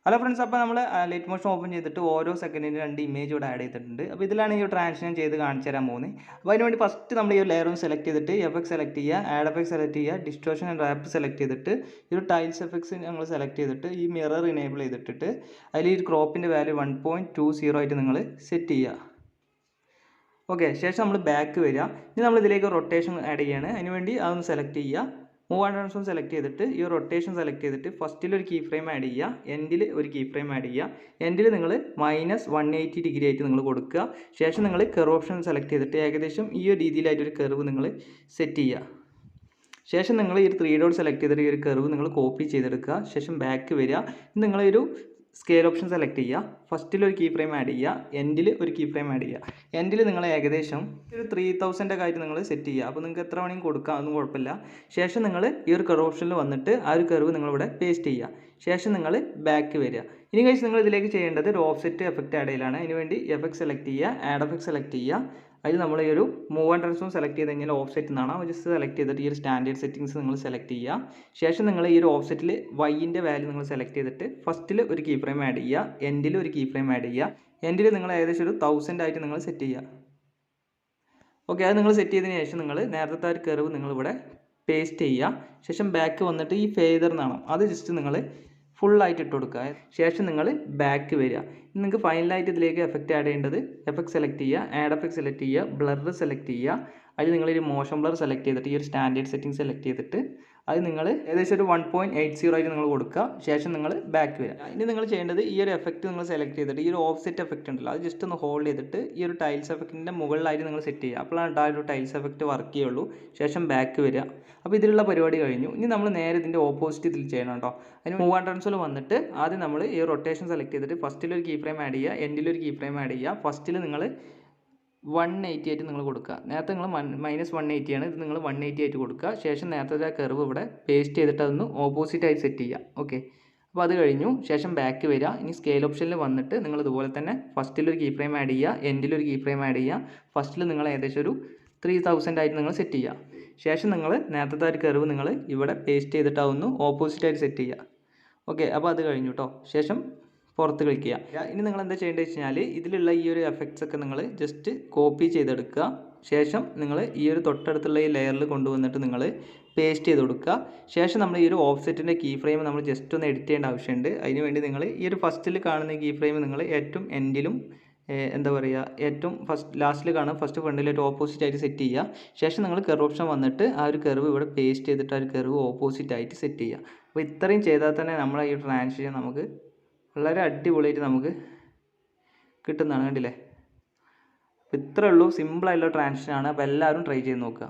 Hello friends, അപ്പോൾ നമ്മൾ light motion open ചെയ്തിട്ട് ഓരോ സെക്കൻഡിന് 2 ഇമേജ് ഇവിടെ ആഡ് ചെയ്തിട്ടുണ്ട്. അപ്പോൾ ഇതിലാണ് ഈ ട്രാൻസിഷൻ ചെയ്ത് കാണിച്ചു തരാൻ പോകുന്നത്. അപ്പോൾ അതിന് വേണ്ടി ഫസ്റ്റ് നമ്മൾ ഈ ലെയർ ഒന്ന് സെലക്ട് ചെയ്തിട്ട് എഫക്സ് സെലക്ട് ചെയ്യുക, ആഡ് എഫക്സ് സെലക്ട് ചെയ്യുക, ഡിസ്റ്റോർഷൻ ആൻഡ് റാപ്പ് സെലക്ട് ചെയ്തിട്ട് ഈ ഒരു ടൈൽസ് എഫക്സ് ഞങ്ങൾ സെലക്ട് ചെയ്തിട്ട് ഈ മിറർ ഇനേബിൾ ചെയ്തിട്ട് അതിൽ ഈ ക്രോപ്പിൻ്റെ വാല്യൂ 1.20 ആയിട്ട് നിങ്ങൾ സെറ്റ് ചെയ്യുക. ഓക്കെ, ശേഷം നമ്മൾ ബാക്ക് വരിക. ഇനി നമ്മൾ ഇതിലേക്ക് റൊട്ടേഷൻ ആഡ് ചെയ്യുകയാണ്. അതിന് വേണ്ടി അതൊന്ന് സെലക്ട് ചെയ്യുക. മൂവ് ആൻഡ് ട്രാൻസ്ഫോം സെലക്ട് ചെയ്തിട്ട് ഈ റൊട്ടേഷൻ സെലക്ട് ചെയ്തിട്ട് ഫസ്റ്റിൽ ഒരു കീ ഫ്രെയിം ആഡ് ചെയ്യുക, എൻഡിൽ ഒരു കീ ഫ്രെയിം ആഡ് ചെയ്യുക. എൻഡിൽ നിങ്ങൾ -180 ഡിഗ്രി ആയിട്ട് നിങ്ങൾ കൊടുക്കുക. ശേഷം നിങ്ങൾ കർവ് ഓപ്ഷൻ സെലക്ട് ചെയ്തിട്ട് ഏകദേശം ഈ ഒരു രീതിയിലായിട്ടൊരു കർവ് നിങ്ങൾ സെറ്റ് ചെയ്യുക. ശേഷം നിങ്ങൾ ഈ 3 ഡോട്ട് സെലക്ട് ചെയ്തിട്ട് ഈ ഒരു കർവ് നിങ്ങൾ കോപ്പി ചെയ്തെടുക്കുക. ശേഷം ബാക്ക് വരിക. നിങ്ങളൊരു സ്കെയിൽ ഓപ്ഷൻ സെലക്ട് ചെയ്യുക. ഫസ്റ്റിൽ ഒരു കീ ഫ്രെയിം ആഡ് ചെയ്യുക, എൻഡിൽ ഒരു കീ ഫ്രെയിം ആഡ് ചെയ്യുക. എൻഡിൽ നിങ്ങൾ ഏകദേശം ഒരു 3000 ആയിട്ട് നിങ്ങൾ സെറ്റ് ചെയ്യുക. അപ്പോൾ നിങ്ങൾക്ക് എത്ര വേണമെങ്കിലും കൊടുക്കാം, അതൊന്നും കുഴപ്പമില്ല. ശേഷം നിങ്ങൾ ഈ ഒരു കർവ് ഓപ്ഷനിൽ വന്നിട്ട് ആ ഒരു കർവ് നിങ്ങളിവിടെ പേസ്റ്റ് ചെയ്യുക. ശേഷം നിങ്ങൾ ബാക്ക് വരിക. ഇനി കഴിച്ച് നിങ്ങൾ ഇതിലേക്ക് ചെയ്യേണ്ടത് ഒരു ഓഫ്സെറ്റ് എഫക്റ്റ് ആഡ് ചെയ്യലാണ്. അതിന് വേണ്ടി എഫക്ട് സെലക്ട് ചെയ്യുക, ആഡ് എഫക്ട് സെലക്ട് ചെയ്യുക. അതിൽ നമ്മൾ ഈ ഒരു മൂവ് ആൻഡ് ട്രാൻസ്ഫോം സെലക്ട് ചെയ്ത് കഴിഞ്ഞാൽ ഓഫ്സെറ്റ് എന്നാണ്. ജസ്റ്റ് സെലക്ട് ചെയ്തിട്ട് ഈ ഒരു സ്റ്റാൻഡേർഡ് സെറ്റിംഗ്സ് നിങ്ങൾ സെലക്ട് ചെയ്യുക. ശേഷം നിങ്ങൾ ഈ ഒരു ഓഫ്സെറ്റിൽ വൈൻ്റെ വാല്യൂ നിങ്ങൾ സെലക്ട് ചെയ്തിട്ട് ഫസ്റ്റിൽ ഒരു കീ ഫ്രെയിം ആഡ് ചെയ്യുക, എൻഡിൽ ഒരു കീ ഫ്രെയിം ആഡ് ചെയ്യുക. എൻഡിൽ നിങ്ങൾ ഏകദേശം ഒരു 1000 ആയിട്ട് നിങ്ങൾ സെറ്റ് ചെയ്യുക. ഓക്കെ, അത് നിങ്ങൾ സെറ്റ് ചെയ്തതിന് ശേഷം നിങ്ങൾ നേരത്തെ ഒരു കർവ് നിങ്ങളിവിടെ പേസ്റ്റ് ചെയ്യുക. ശേഷം ബാക്ക് വന്നിട്ട് ഈ ഫേദർ എന്നാണ് അത് ജസ്റ്റ് നിങ്ങൾ ഫുള്ളായിട്ട് ഇട്ട് കൊടുക്കുക. ശേഷം നിങ്ങൾ ബാക്ക് വരിക. നിങ്ങൾക്ക് ഫൈനലായിട്ട് ഇതിലേക്ക് എഫക്റ്റ് ആഡ് ചെയ്യേണ്ടത് എഫക്ട് സെലക്ട് ചെയ്യുക, ആഡ് എഫക്ട് സെലക്ട് ചെയ്യുക, ബ്ലർ സെലക്ട് ചെയ്യുക. അതിൽ നിങ്ങളൊരു മോഷൻ ബ്ലർ സെലക്ട് ചെയ്തിട്ട് ഈ ഒരു സ്റ്റാൻഡേർഡ് സെറ്റിംഗ് സെലക്ട് ചെയ്തിട്ട് അത് നിങ്ങൾ ഏകദേശം ഒരു 1.80 ആയിട്ട് നിങ്ങൾ കൊടുക്കുക. ശേഷം നിങ്ങൾ ബാക്ക് വരിക. ഇനി നിങ്ങൾ ചെയ്യേണ്ടത് ഈ ഒരു എഫക്റ്റ് നിങ്ങൾ സെലക്ട് ചെയ്തിട്ട് ഈ ഒരു ഓഫ്സെറ്റ് എഫക്റ്റ് ഉണ്ടല്ലോ അത് ജസ്റ്റ് ഒന്ന് ഹോൾഡ് ചെയ്തിട്ട് ഈ ഒരു ടൈൽസ് എഫക്റ്റിൻ്റെ മുകളിലായിട്ട് നിങ്ങൾ സെറ്റ് ചെയ്യുക. അപ്പോഴാണ് ആ ഒരു ടൈൽസ് എഫക്റ്റ് വർക്ക് ചെയ്യുള്ളൂ. ശേഷം ബാക്ക് വരിക. അപ്പോൾ ഇതിലുള്ള പരിപാടി കഴിഞ്ഞു. ഇനി നമ്മൾ നേരെ ഇതിൻ്റെ ഓപ്പോസിറ്റ് ഇതിൽ ചെയ്യണം കേട്ടോ. അതിന് മൂവ് ആൻഡ് ട്രാൻസ്ഫോം വന്നിട്ട് ആദ്യം നമ്മൾ ഈ റൊട്ടേഷൻ സെലക്ട് ചെയ്തിട്ട് ഫസ്റ്റിൽ ഒരു കീ ഫ്രെയിം ആഡ് ചെയ്യുക, എൻഡിൽ ഒരു കീ ഫ്രെയിം ആഡ് ചെയ്യുക. ഫസ്റ്റിൽ നിങ്ങൾ 180 ആയിട്ട് നിങ്ങൾ കൊടുക്കുക. നേരത്തെ നിങ്ങൾ -180 ആണ്, ഇത് നിങ്ങൾ 180 ആയിട്ട് കൊടുക്കുക. ശേഷം നേരത്തെ ആ കർവ് ഇവിടെ പേസ്റ്റ് ചെയ്തിട്ട് അതൊന്ന് ഓപ്പോസിറ്റ് ആയിട്ട് സെറ്റ് ചെയ്യുക. ഓക്കെ, അപ്പോൾ അത് കഴിഞ്ഞു. ശേഷം ബാക്ക് വരിക. ഇനി സ്കെയിൽ ഓപ്ഷനിൽ വന്നിട്ട് നിങ്ങൾ ഇതുപോലെ തന്നെ ഫസ്റ്റിൽ ഒരു കീ ഫ്രെയിം ആഡ് ചെയ്യുക, എൻഡിൽ ഒരു കീ ഫ്രെയിം ആഡ് ചെയ്യുക. ഫസ്റ്റിൽ നിങ്ങൾ ഏകദേശം ഒരു 3000 ആയിട്ട് നിങ്ങൾ സെറ്റ് ചെയ്യുക. ശേഷം നിങ്ങൾ നേരത്തെ ഒരു കർവ് നിങ്ങൾ ഇവിടെ പേസ്റ്റ് ചെയ്തിട്ടാവുന്നു ഓപ്പോസിറ്റ് ആയിട്ട് സെറ്റ് ചെയ്യുക. ഓക്കെ, അപ്പോൾ അത് കഴിഞ്ഞു കേട്ടോ. ശേഷം പുറത്ത് ക്ലിക്ക് ചെയ്യുക. ഇനി നിങ്ങൾ എന്താ ചെയ്യേണ്ടത് വെച്ച് കഴിഞ്ഞാൽ ഇതിലുള്ള ഈ ഒരു എഫക്ട്സ് ഒക്കെ നിങ്ങൾ ജസ്റ്റ് കോപ്പി ചെയ്തെടുക്കുക. ശേഷം നിങ്ങൾ ഈ ഒരു തൊട്ടടുത്തുള്ള ഈ ലെയറിൽ കൊണ്ടുവന്നിട്ട് നിങ്ങൾ പേസ്റ്റ് ചെയ്ത് കൊടുക്കുക. ശേഷം നമ്മൾ ഈ ഒരു ഓഫ്സെറ്റിൻ്റെ കീ ഫ്രെയിം നമ്മൾ ജസ്റ്റ് ഒന്ന് എഡിറ്റ് ചെയ്യേണ്ട ആവശ്യമുണ്ട്. അതിന് വേണ്ടി നിങ്ങൾ ഈ ഒരു ഫസ്റ്റിൽ കാണുന്ന കീ ഫ്രെയിം നിങ്ങൾ ഏറ്റവും എൻഡിലും എന്താ പറയുക ഏറ്റവും ലാസ്റ്റിൽ കാണുക ഫസ്റ്റ് ഫ്രണ്ടിലായിട്ട് ഓപ്പോസിറ്റ് ആയിട്ട് സെറ്റ് ചെയ്യുക. ശേഷം നിങ്ങൾ കർവ് ഓപ്ഷൻ വന്നിട്ട് ആ ഒരു കർവ് ഇവിടെ പേസ്റ്റ് ചെയ്തിട്ട് ആ ഒരു കർവ് ഓപ്പോസിറ്റ് ആയിട്ട് സെറ്റ് ചെയ്യുക. അപ്പോൾ ഇത്രയും ചെയ്താൽ തന്നെ നമ്മളെ ഈ ട്രാൻസിഷൻ നമുക്ക് വളരെ അടിപൊളിയായിട്ട് നമുക്ക് കിട്ടുന്നതാണ്. കണ്ടില്ലേ? അപ്പോൾ ഇത്രയേ ഉള്ളൂ, സിമ്പിളായിട്ടുള്ള ട്രാൻസിഷനാണ്. അപ്പോൾ എല്ലാവരും ട്രൈ ചെയ്ത് നോക്കുക.